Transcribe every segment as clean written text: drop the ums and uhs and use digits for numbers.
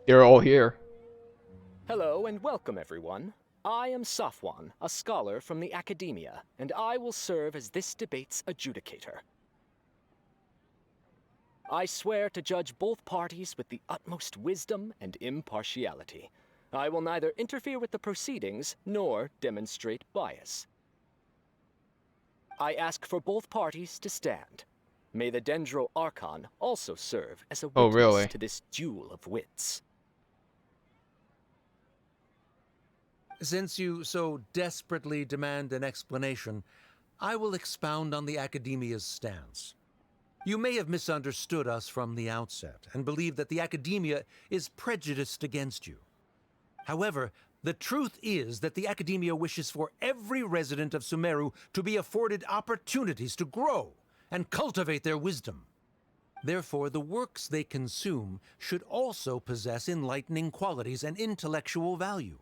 You're all here. Hello and welcome, everyone. I am Safwan, a scholar from the academia, and I will serve as this debate's adjudicator. I swear to judge both parties with the utmost wisdom and impartiality. I will neither interfere with the proceedings nor demonstrate bias. I ask for both parties to stand. May the Dendro Archon also serve as a Oh, witness really? to this duel of wits. Since you so desperately demand an explanation, I will expound on the Academia's stance. You may have misunderstood us from the outset and believe that the Academia is prejudiced against you. However, the truth is that the Academia wishes for every resident of Sumeru to be afforded opportunities to grow and cultivate their wisdom. Therefore, the works they consume should also possess enlightening qualities and intellectual value.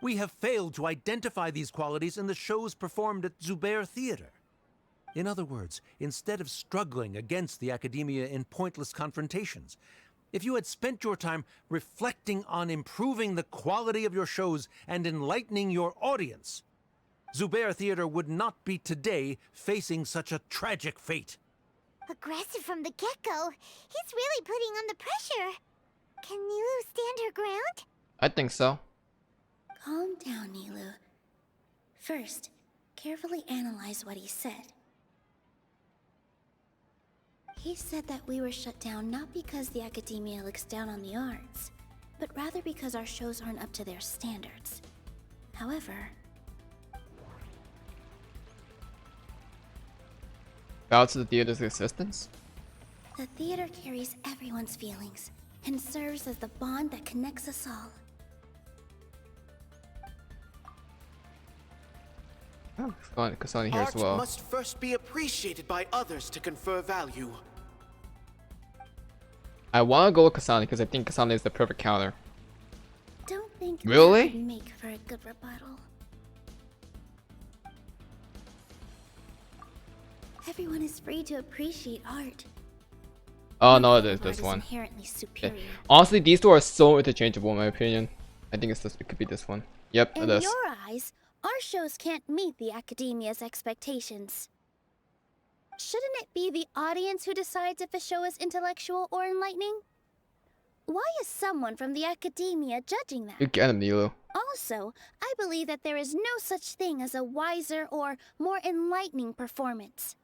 We have failed to identify these qualities in the shows performed at Zubair Theater. In other words, instead of struggling against the Academia in pointless confrontations, if you had spent your time reflecting on improving the quality of your shows and enlightening your audience, Zubair Theater would not be today facing such a tragic fate. Aggressive from the get-go. He's really putting on the pressure. Can Nilou stand her ground? I think so. Calm down, Nilou. First, carefully analyze what he said. He said that we were shut down not because the Academia looks down on the arts, but rather because our shows aren't up to their standards. However... Bow to the theater's existence? the theater carries everyone's feelings and serves as the bond that connects us all. Oh, Kasani here as well. Art must first be appreciated by others to confer value. I want to go with Kasani because I think Kasani is the perfect counter. Don't think Really? that would make for a good rebuttal. Everyone is free to appreciate art. Oh no, it Art is this is one. inherently superior. Honestly, these two are so interchangeable in my opinion. I think it could be this one. Yep, In it is. your eyes, our shows can't meet the Academia's expectations. Shouldn't it be the audience who decides if a show is intellectual or enlightening? Why is someone from the Academia judging that? You get him, Nilou. Also, I believe that there is no such thing as a wiser or more enlightening performance.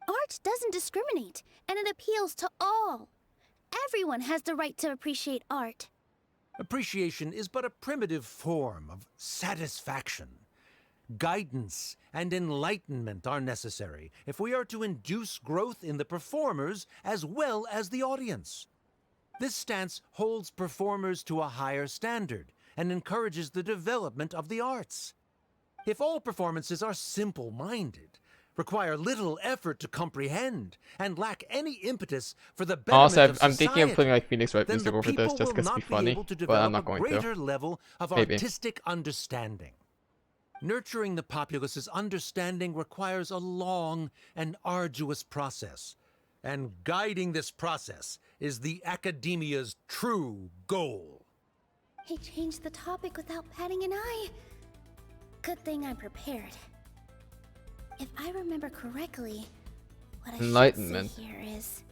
Art doesn't discriminate, and it appeals to all. Everyone has the right to appreciate art. Appreciation is but a primitive form of satisfaction. Guidance and enlightenment are necessary if we are to induce growth in the performers as well as the audience. This stance holds performers to a higher standard and encourages the development of the arts. If all performances are simple-minded, require little effort to comprehend, and lack any impetus for the betterment Also, of I'm thinking of society, putting like Phoenix Wright then music the over this people just will because it'd not be be funny, able to but I'm develop not a going greater to. level of Maybe. artistic understanding. Nurturing the populace's understanding requires a long and arduous process, and guiding this process is the Academia's true goal. He changed the topic without batting an eye. Good thing I'm prepared. If I remember correctly, what I Enlightenment. should say here is...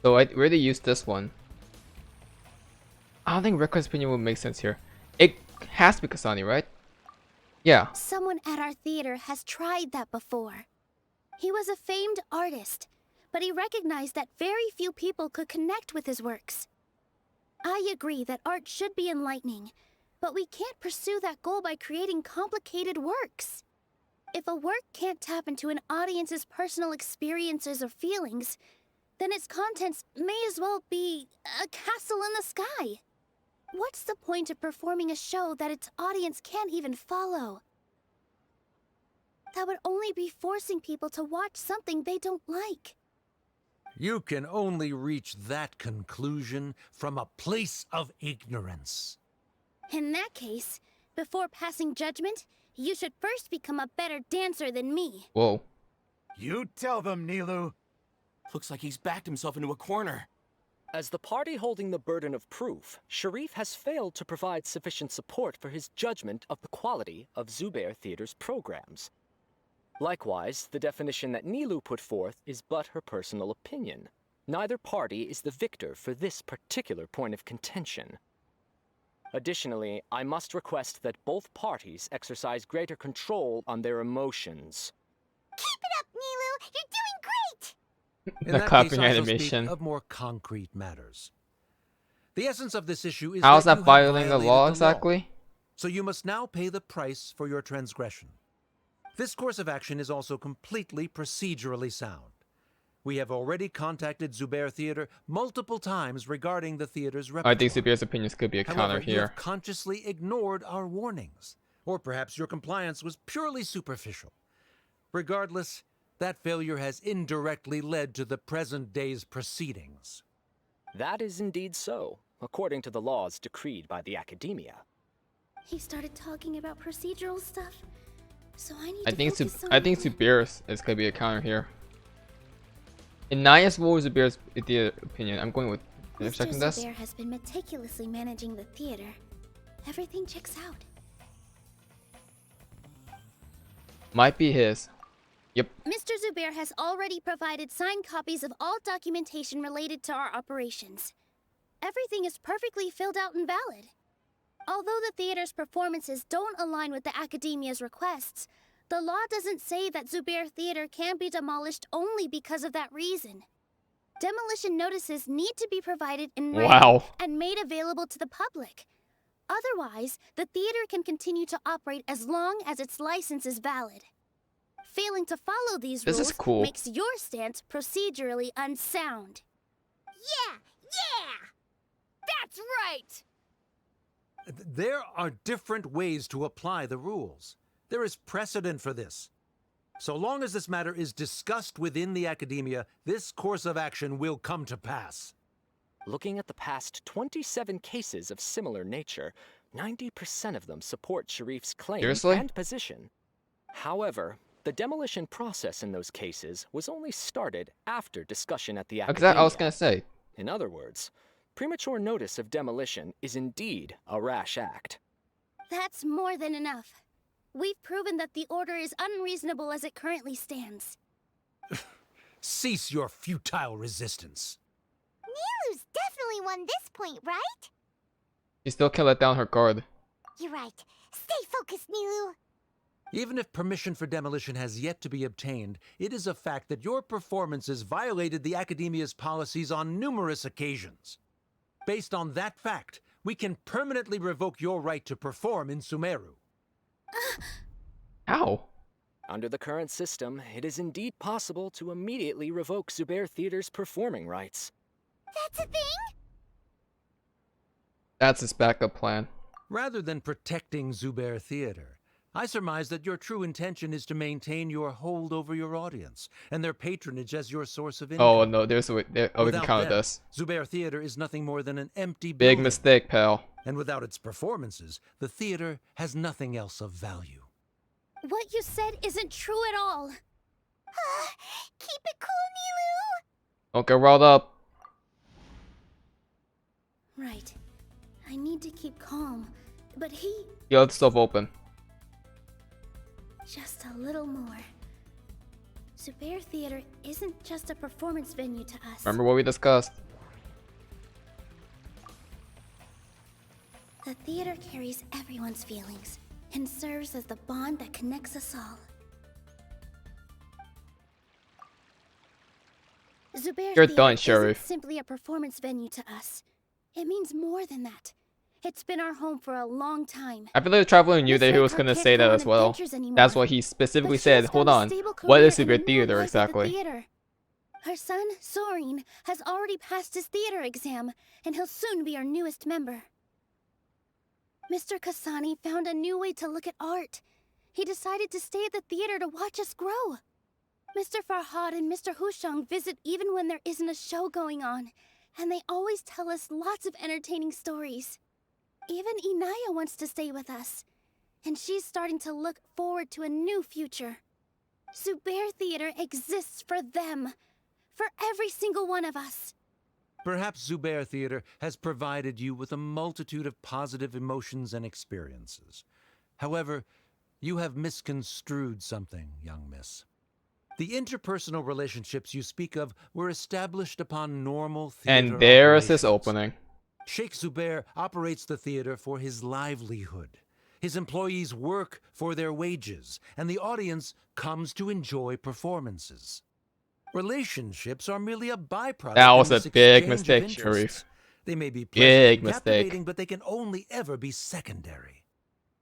So I really use this one. I don't think Recon's opinion would make sense here. It has to be Kasani, right? Yeah. Someone at our theater has tried that before. He was a famed artist, but he recognized that very few people could connect with his works. I agree that art should be enlightening, but we can't pursue that goal by creating complicated works. If a work can't tap into an audience's personal experiences or feelings, then its contents may as well be a castle in the sky. What's the point of performing a show that its audience can't even follow? That would only be forcing people to watch something they don't like. You can only reach that conclusion from a place of ignorance. In that case, before passing judgment, you should first become a better dancer than me. Whoa. You tell them, Nilou. Looks like he's backed himself into a corner. As the party holding the burden of proof, Sharif has failed to provide sufficient support for his judgment of the quality of Zubair Theater's programs. Likewise, the definition that Nilou put forth is but her personal opinion. Neither party is the victor for this particular point of contention. Additionally, I must request that both parties exercise greater control on their emotions. Keep it up, Nilou! You're doing great! In The that clapping case, I shall animation. speak of more concrete matters. The essence of this issue is How's that that you have violating the violated law the exactly? So you must now pay the price for your transgression. This course of action is also completely procedurally sound. We have already contacted Zubair Theater multiple times regarding the theater's repertoire. I think Zubair's opinions could be a counter However, you here. have consciously ignored our warnings. Or perhaps your compliance was purely superficial. Regardless, that failure has indirectly led to the present day's proceedings. That is indeed so, according to the laws decreed by the Academia. He started talking about procedural stuff, so I need I to think focus on... Zubair's is gonna be a counter here. Inayah's role is Zubair's opinion. I'm going with Mr. checking this. Zubair has been meticulously managing the theater. Everything checks out. Might be his. Yep. Mr. Zubair has already provided signed copies of all documentation related to our operations. Everything is perfectly filled out and valid. Although the theater's performances don't align with the Academia's requests, the law doesn't say that Zubair Theater can be demolished only because of that reason. Demolition notices need to be provided in writing Wow. and made available to the public. Otherwise, the theater can continue to operate as long as its license is valid. Failing to follow these This rules is cool. makes your stance procedurally unsound. Yeah! That's right! There are different ways to apply the rules. There is precedent for this. So long as this matter is discussed within the Academia, this course of action will come to pass. Looking at the past 27 cases of similar nature, 90% of them support Sharif's claim Seriously? and position. However, the demolition process in those cases was only started after discussion at the Academia. I was gonna say. In other words, premature notice of demolition is indeed a rash act. That's more than enough. We've proven that the order is unreasonable as it currently stands. Cease your futile resistance. Nilou's definitely won this point, right? She still can't let down her guard. You're right. Stay focused, Nilou. Even if permission for demolition has yet to be obtained, it is a fact that your performances violated the Academia's policies on numerous occasions. Based on that fact, we can permanently revoke your right to perform in Sumeru. Ow. Under the current system, it is indeed possible to immediately revoke Zubair Theater's performing rights. That's a thing? That's his backup plan. Rather than protecting Zubair Theater, I surmise that your true intention is to maintain your hold over your audience and their patronage as your source of income. Oh no, there's a way. We can Without counter them, this. Zubair Theater is nothing more than an empty Big building. mistake, pal. And without its performances, the theater has nothing else of value. What you said isn't true at all. Keep it cool, Nilou. Don't get riled up. Right. I need to keep calm, but he... You left stuff open. Just a little more. Zubair Theater isn't just a performance venue to us. Remember what we discussed. The theater carries everyone's feelings and serves as the bond that connects us all. Zubair You're Theater done, isn't Sharif. simply a performance venue to us. It means more than that. It's been our home for a long time. I feel like the traveler knew that he was gonna say that as well. That's why he specifically said, "Hold on, what is Zubair Theater exactly?" Her son, Soren, has already passed his theater exam, and he'll soon be our newest member. Mr. Kasani found a new way to look at art. He decided to stay at the theater to watch us grow. Mr. Farhad and Mr. Hushang visit even when there isn't a show going on, and they always tell us lots of entertaining stories. Even Inayah wants to stay with us, and she's starting to look forward to a new future. Zubair Theater exists for them. For every single one of us. Perhaps Zubair Theater has provided you with a multitude of positive emotions and experiences. However, you have misconstrued something, young miss. The interpersonal relationships you speak of were established upon normal theater And there's his operations. opening. Sheikh Zubair operates the theater for his livelihood. His employees work for their wages, and the audience comes to enjoy performances. Relationships are merely a byproduct. That was in a this big exchange of mistake, interests. Sharif. They may be Big pleasant and mistake. captivating, but they can only ever be secondary.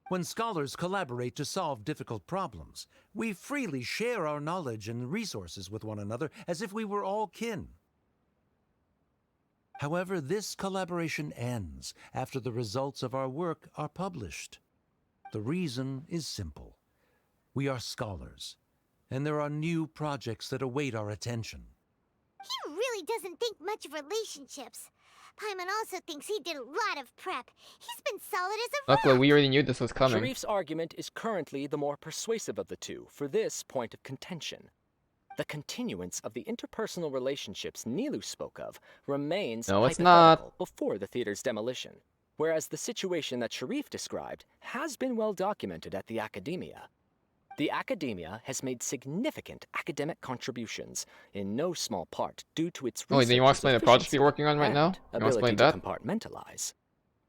When scholars collaborate to solve difficult problems, we freely share our knowledge and resources with one another as if we were all kin. However, this collaboration ends after the results of our work are published. The reason is simple. We are scholars, and there are new projects that await our attention. He really doesn't think much of relationships. Paimon also thinks he did a lot of prep. He's been solid as a rock. Luckily, we already knew this was coming. Sharif's argument is currently the more persuasive of the two for this point of contention. The continuance of the interpersonal relationships Nilou spoke of remains No, it's hypothetical before the theater's demolition, whereas the situation that Sharif described has been well documented at the Academia. The Academia has made significant academic contributions, in no small part due to its Oh, wait, then you want to explain the project efficiency you're working on right now? and You want to ability explain to that? compartmentalize.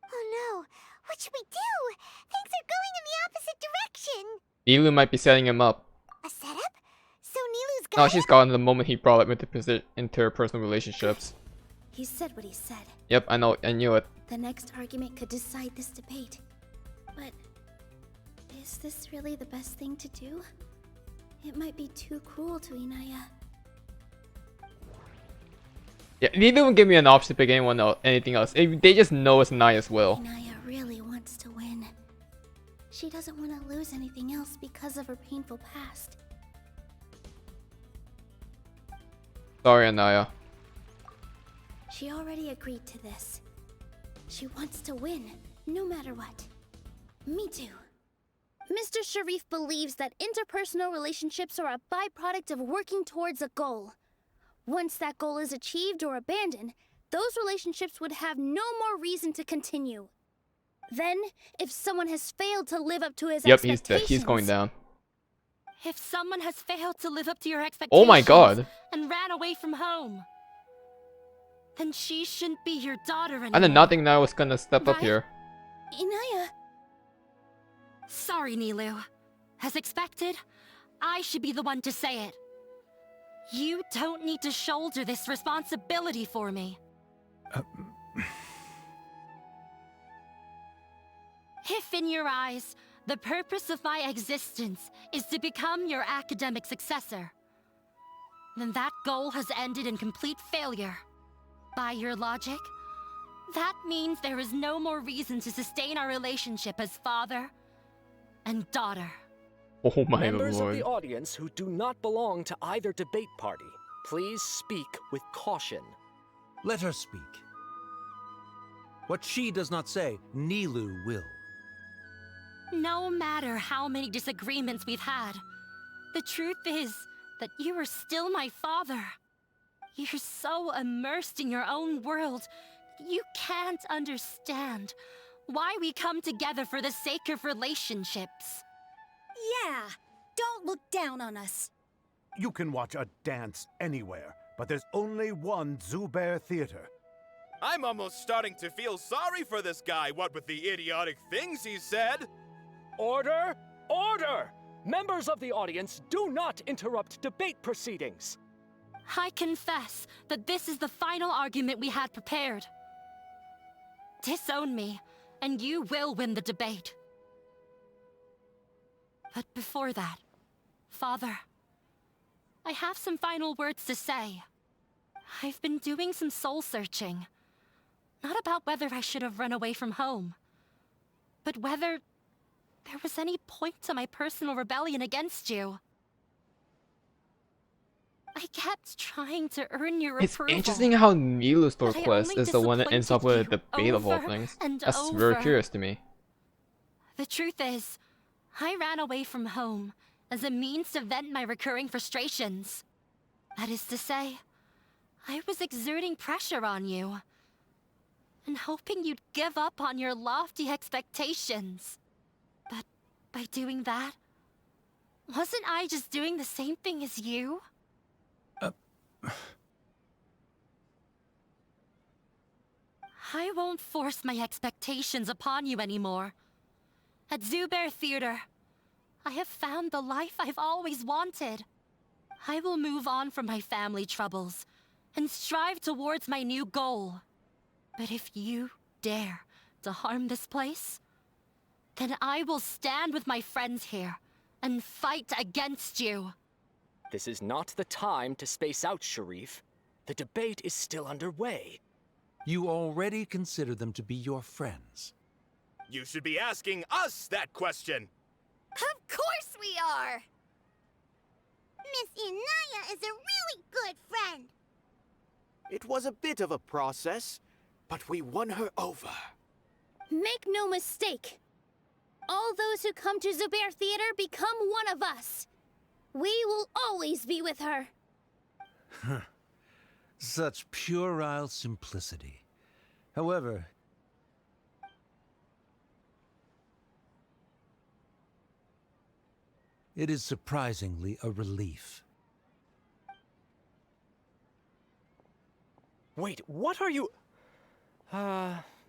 Oh no, what should we do? Things are going in the opposite direction. Nilou might be setting him up. A setup? So Nilou's got No, it? she's gone the moment he brought up interpersonal relationships. He said what he said. Yep, I know, I knew it. The next argument could decide this debate. But is this really the best thing to do? It might be too cruel to Inayah. Yeah, neither one give me an option to pick anything else. They just know it's Inaya's will. Inayah really wants to win. She doesn't want to lose anything else because of her painful past. Sorry, Inayah. She already agreed to this. She wants to win, no matter what. Me too. Mr. Sharif believes that interpersonal relationships are a byproduct of working towards a goal. Once that goal is achieved or abandoned, those relationships would have no more reason to continue. Then, if someone has failed to live up to his Yep, expectations... he's going down. If someone has failed to live up to your expectations Oh my god. and ran away from home, then she shouldn't be your daughter anymore. I did not think Inayah was gonna step up Right? here. Inayah... Sorry, Nilou. As expected, I should be the one to say it. You don't need to shoulder this responsibility for me. If in your eyes, the purpose of my existence is to become your academic successor, then that goal has ended in complete failure. By your logic, that means there is no more reason to sustain our relationship as father and daughter. Oh my Members of lord. the audience who do not belong to either debate party, please speak with caution. Let her speak. What she does not say, Nilou will. No matter how many disagreements we've had, the truth is that you are still my father. You're so immersed in your own world, you can't understand why we come together for the sake of relationships. Yeah, don't look down on us. You can watch a dance anywhere, but there's only one Zubair Theater. I'm almost starting to feel sorry for this guy, what with the idiotic things he said. Order! Order! Members of the audience, do not interrupt debate proceedings. I confess that this is the final argument we had prepared. Disown me, and you will win the debate. But before that, Father, I have some final words to say. I've been doing some soul-searching. Not about whether I should have run away from home, but whether there was any point to my personal rebellion against you. I kept trying to earn your It's approval. interesting how Nilou Story But I quest only is the one that ends up with a disappointed you debate of all over things. and That's over. very curious to me. The truth is, I ran away from home as a means to vent my recurring frustrations. That is to say, I was exerting pressure on you, and hoping you'd give up on your lofty expectations. But by doing that, wasn't I just doing the same thing as you? I won't force my expectations upon you anymore. At Zubehr Theater, I have found the life I've always wanted. I will move on from my family troubles and strive towards my new goal. But if you dare to harm this place, then I will stand with my friends here and fight against you. This is not the time to space out, Sharif. The debate is still underway. You already consider them to be your friends. You should be asking us that question. Of course we are! Miss Inayah is a really good friend. It was a bit of a process, but we won her over. Make no mistake. All those who come to Zubehr Theater become one of us. We will always be with her. Such puerile simplicity. However, it is surprisingly a relief. Wait, what are you...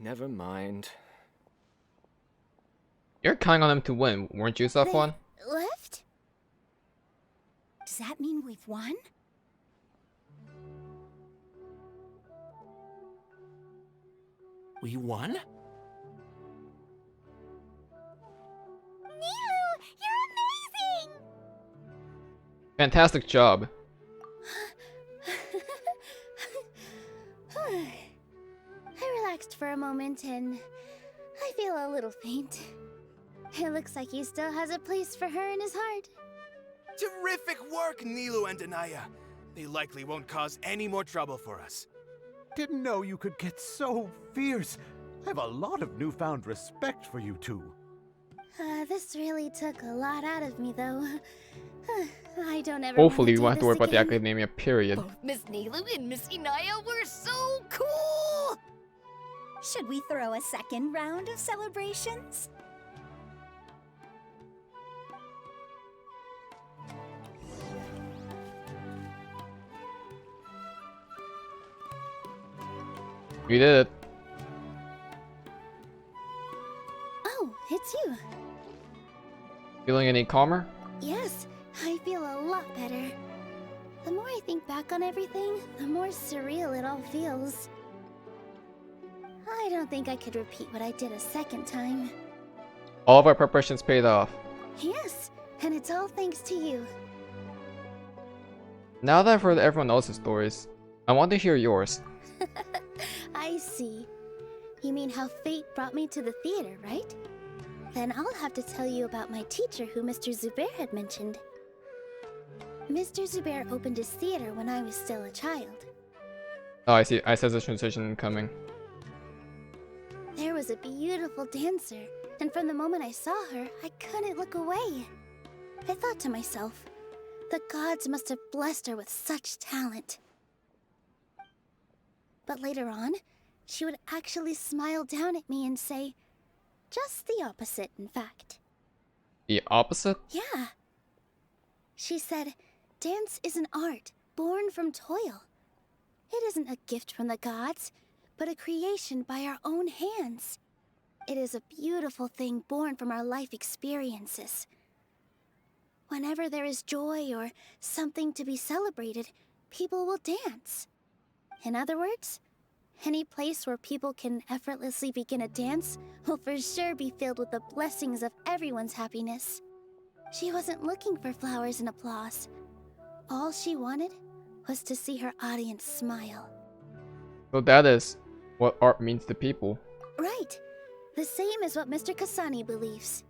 never mind. You're counting on them to win, weren't you, Safwan? They left? Does that mean we've won? We won? Nilou, you're amazing! Fantastic job. I relaxed for a moment and I feel a little faint. It looks like he still has a place for her in his heart. Terrific work, Nilou and Inayah. They likely won't cause any more trouble for us. Didn't know you could get so fierce. I have a lot of newfound respect for you two. This really took a lot out of me, though. I don't ever. Hopefully, wanna we won't have do to worry this about the again. academia, period. Both Miss Nilou and Miss Inayah were so cool! Should we throw a second round of celebrations? You did it. Oh, it's you. Feeling any calmer? Yes, I feel a lot better. The more I think back on everything, the more surreal it all feels. I don't think I could repeat what I did a second time. All of our preparations paid off. Yes, and it's all thanks to you. Now that I've heard everyone else's stories, I want to hear yours. I see. You mean how fate brought me to the theater, right? Then I'll have to tell you about my teacher who Mr. Zubehr had mentioned. Mr. Zubehr opened his theater when I was still a child. Oh, I see. I sense a transition coming. There was a beautiful dancer, and from the moment I saw her, I couldn't look away. I thought to myself, the gods must have blessed her with such talent. But later on, she would actually smile down at me and say, just the opposite, in fact. The opposite? Yeah. She said, dance is an art born from toil. It isn't a gift from the gods, but a creation by our own hands. It is a beautiful thing born from our life experiences. Whenever there is joy or something to be celebrated, people will dance. In other words, any place where people can effortlessly begin a dance will for sure be filled with the blessings of everyone's happiness. She wasn't looking for flowers and applause. All she wanted was to see her audience smile. So that is what art means to people. Right. The same as what Mr. Kasani believes.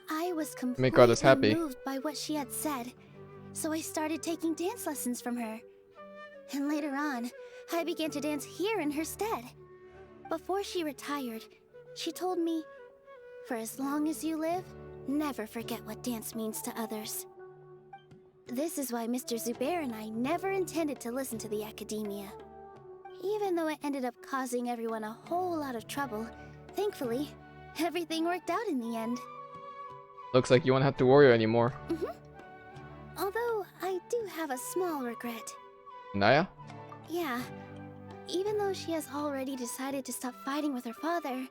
I was Make others happy. completely moved by what she had said, so I started taking dance lessons from her. And later on, I began to dance here in her stead. Before she retired, she told me, for as long as you live, never forget what dance means to others. This is why Mr. Zubair and I never intended to listen to the academia. Even though it ended up causing everyone a whole lot of trouble, thankfully, everything worked out in the end. Looks like you won't have to worry anymore. Although, I do have a small regret. Inayah? Yeah. Even though she has already decided to stop fighting with her father,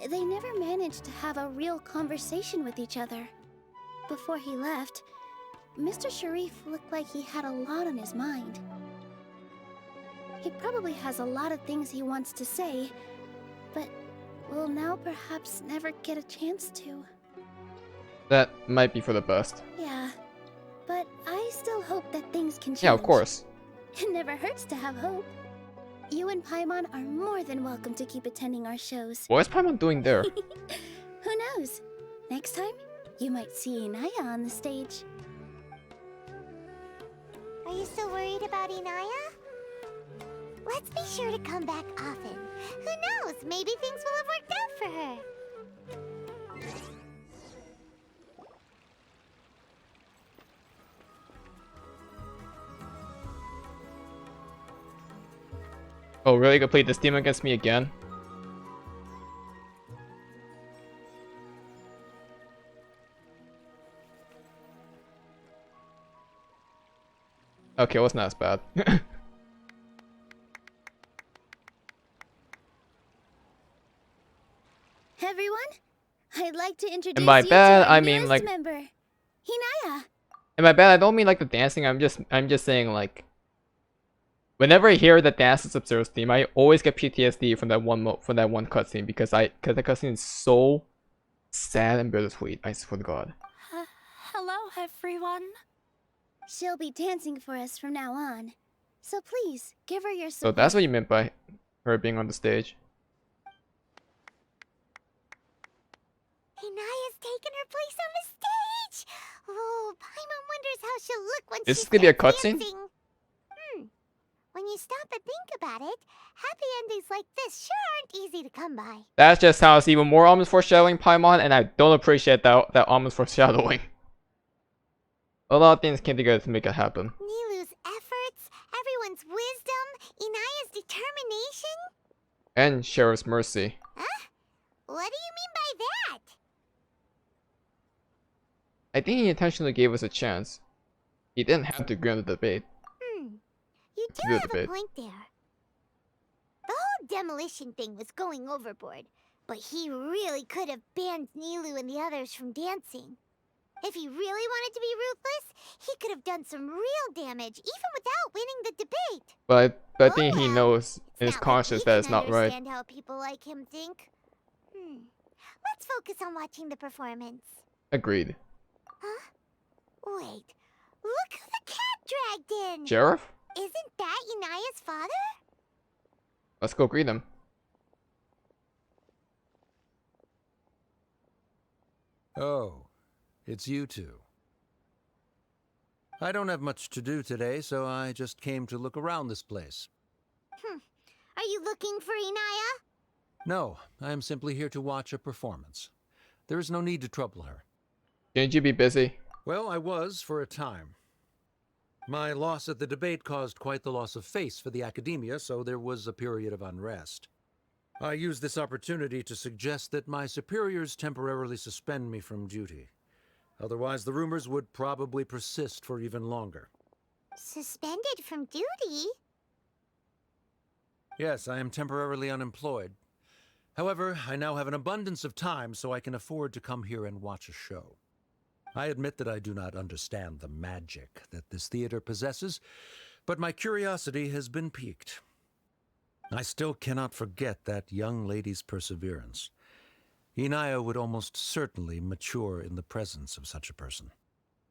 they never managed to have a real conversation with each other. Before he left, Mr. Sharif looked like he had a lot on his mind. He probably has a lot of things he wants to say, but will now perhaps never get a chance to. That might be for the best. Yeah, but I still hope that things can change. Yeah, of course. It never hurts to have hope. You and Paimon are more than welcome to keep attending our shows. What is Paimon doing there? Who knows? Next time, you might see Inayah on the stage. Are you still worried about Inayah? Let's be sure to come back often. Who knows? Maybe things will have worked out for her. Oh, really? Gonna play this team against me again? Okay, well, it's not as bad. Everyone, I'd like to introduce Am I you bad? to our I mean, newest like- member, Inayah. Am I bad? I don't mean like the dancing. I'm just saying like, whenever I hear the Dance is Absurd theme, I always get PTSD from that one cutscene because the cutscene is so sad and bittersweet. I swear to God. Hello, everyone. She'll be dancing for us from now on. So please, give her your So support. that's what you meant by her being on the stage. Inayah's taken her place on the stage! Oh, Paimon wonders how she'll look when Is she this gonna be a starts cutscene? dancing. When you stop and think about it, happy endings like this sure aren't easy to come by. That just sounds even more ominous foreshadowing, Paimon, and I don't appreciate that ominous foreshadowing. A lot of things came together to make it happen. Nilou's efforts, everyone's wisdom, Inayah's determination? And Sheriff's mercy. Huh? What do you mean by that? I think he intentionally gave us a chance. He didn't have to agree on the debate. You do do the have a debate. point there. The whole demolition thing was going overboard, but he really could have banned Nilou and the others from dancing. If he really wanted to be ruthless, he could have done some real damage, even without winning the debate. But I Oh, think he well. knows in his Not like conscience he that can it's not right. understand how people like him think. Let's focus on watching the performance. Agreed. Huh? Wait, look who the cat dragged in! Sheriff? Isn't that Inayah's father? Let's go greet him. Oh, it's you two. I don't have much to do today, so I just came to look around this place. Are you looking for Inayah? No, I am simply here to watch a performance. There is no need to trouble her. Shouldn't you be busy? Well, I was for a time. My loss at the debate caused quite the loss of face for the academia, so there was a period of unrest. I used this opportunity to suggest that my superiors temporarily suspend me from duty. Otherwise, the rumors would probably persist for even longer. Suspended from duty? Yes, I am temporarily unemployed. However, I now have an abundance of time, so I can afford to come here and watch a show. I admit that I do not understand the magic that this theater possesses, but my curiosity has been piqued. I still cannot forget that young lady's perseverance. Inayah would almost certainly mature in the presence of such a person.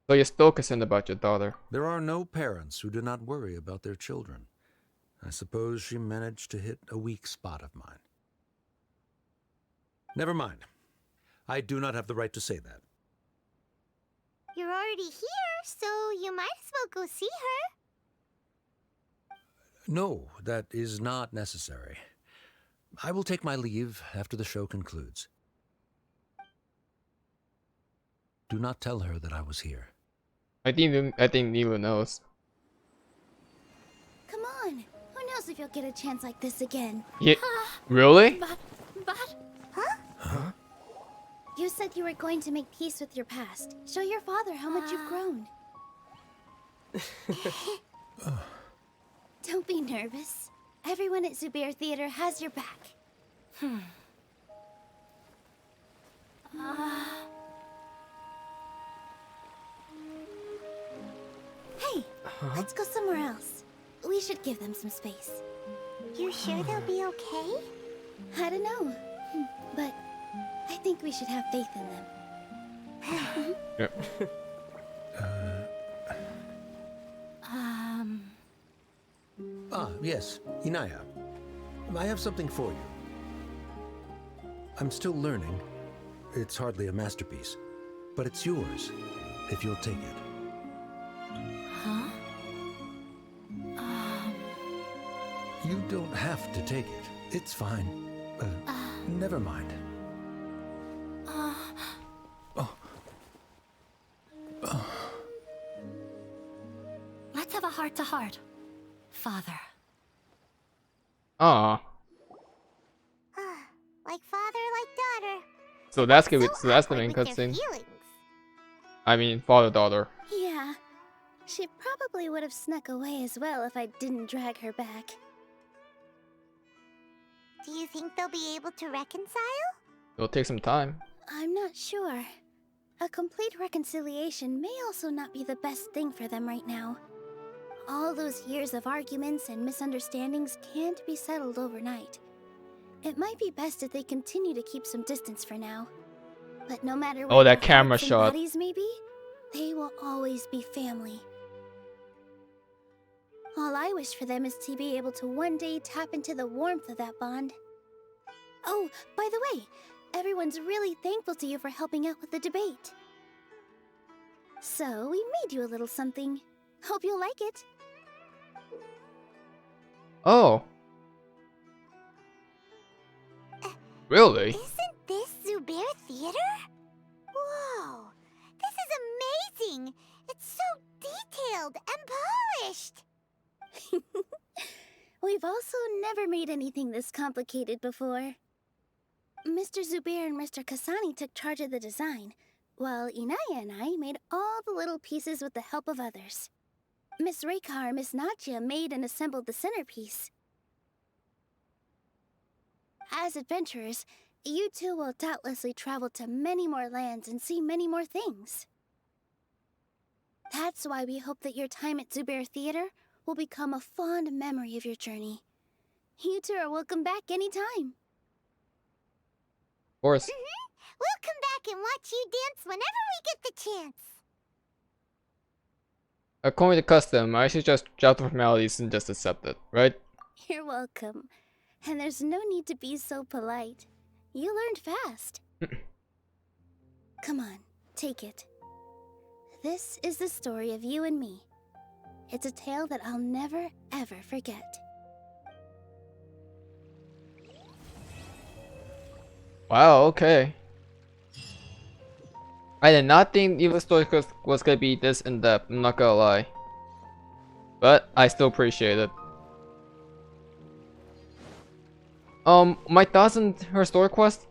So you're still concerned about your daughter. There are no parents who do not worry about their children. I suppose she managed to hit a weak spot of mine. Never mind. I do not have the right to say that. You're already here, so you might as well go see her. No, that is not necessary. I will take my leave after the show concludes. Do not tell her that I was here. I think Nilou knows. Come on. Who knows if you'll get a chance like this again? Yeah, really? But... You said you were going to make peace with your past. Show your father how much you've grown. Don't be nervous. Everyone at Zubair Theater has your back. Hey, let's go somewhere else. We should give them some space. You sure they'll be okay? I don't know, but I think we should have faith in them. Yep. Yes, Inayah. I have something for you. I'm still learning. It's hardly a masterpiece, but it's yours, if you'll take it. Huh? You don't have to take it. It's fine. Never mind. Let's have a heart-to-heart, Father. Ah. Like father, like daughter. So that's gonna be, So so that's the awkward main with their cutscene. feelings. I mean, father-daughter. Yeah, she probably would have snuck away as well if I didn't drag her back. Do you think they'll be able to reconcile? It'll take some time. I'm not sure. A complete reconciliation may also not be the best thing for them right now. All those years of arguments and misunderstandings can't be settled overnight. It might be best if they continue to keep some distance for now. But no matter what that their camera hearts and shot. bodies may be, they will always be family. All I wish for them is to be able to one day tap into the warmth of that bond. Oh, by the way, everyone's really thankful to you for helping out with the debate. So, we made you a little something. Hope you'll like it. Oh. Really? Isn't this Zubair Theater? Whoa! This is amazing! It's so detailed and polished! We've also never made anything this complicated before. Mr. Zubair and Mr. Kasani took charge of the design, while Inayah and I made all the little pieces with the help of others. Miss Rekha and Miss Nadja made and assembled the centerpiece. As adventurers, you two will doubtlessly travel to many more lands and see many more things. That's why we hope that your time at Zubair Theater will become a fond memory of your journey. You two are welcome back anytime. Of course. We'll come back and watch you dance whenever we get the chance. According to custom, I should just drop the formalities and just accept it, right? You're welcome. And there's no need to be so polite. You learned fast. Come on, take it. This is the story of you and me. It's a tale that I'll never, ever forget. Wow, okay. I did not think Nilou Story was gonna be this in-depth, I'm not gonna lie. But I still appreciate it. My thoughts on her story quest?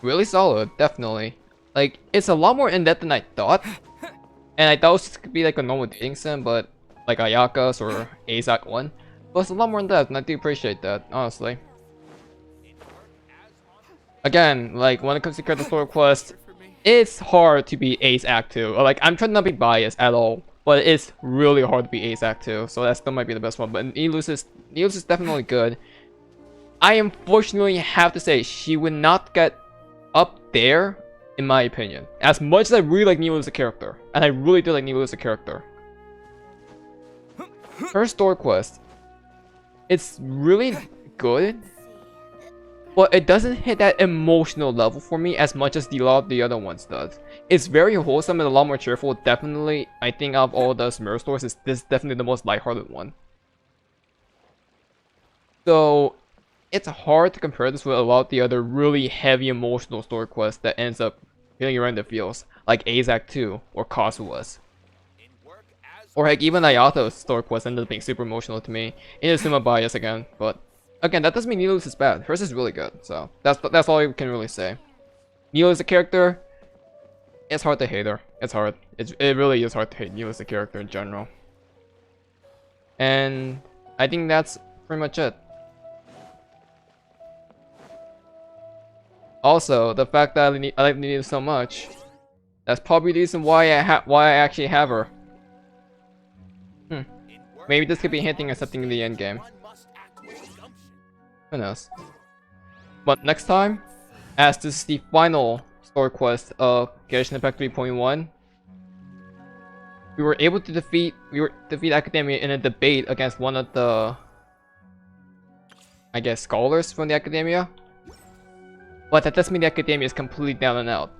Really solid, definitely. Like, it's a lot more in-depth than I thought. And I thought it was just gonna be like a normal dating sim, but like Ayaka's or ACairconditioner 1. But it's a lot more in-depth, and I do appreciate that, honestly. Again, like, when it comes to character story quest, it's hard to be Ace Act 2. Like, I'm trying not to be biased at all, but it's really hard to be Ace Act 2, so that still might be the best one. But Nilou's is definitely good. I unfortunately have to say, she would not get up there, in my opinion. As much as I really like Nilou as a character, and I really do like Nilou as a character. Her story quest, it's really good, but it doesn't hit that emotional level for me as much as a lot of the other ones does. It's very wholesome and a lot more cheerful. Definitely, I think out of all the Sumeru stories, this is definitely the most lighthearted one. So, it's hard to compare this with a lot of the other really heavy emotional story quests that ends up feeling you right in the feels, like Azak 2 or Kazu was. Or heck, even Ayato's story quest ended up being super emotional to me. Inazuma bias again, but again, that doesn't mean Nilou's is bad. Hers is really good, so that's all you can really say. Nilou as a character, it's hard to hate her. It's hard. It really is hard to hate Nilou as a character in general. And I think that's pretty much it. Also, the fact that I like Nilou so much, that's probably the reason why I actually have her. Maybe this could be hinting at something in the end game. Who knows? But next time, as this is the final story quest of Genshin Impact 3.1, we were able to defeat Academia in a debate against one of the, I guess, scholars from the Academia. But that doesn't mean the Academia is completely down and out.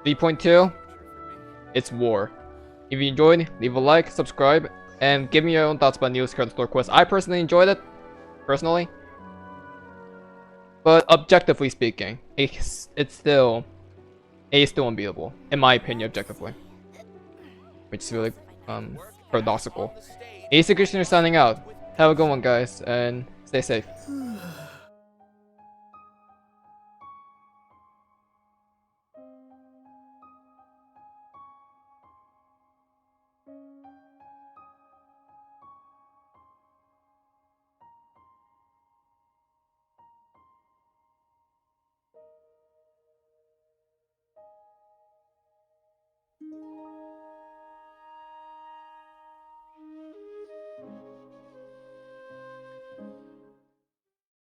3.2, it's war. If you enjoyed, leave a like, subscribe, and give me your own thoughts about Nilou's current story quest. I personally enjoyed it, but objectively speaking, it's still unbeatable, in my opinion, objectively, which is really paradoxical. ACairconditioner signing out. Have a good one, guys, and stay safe.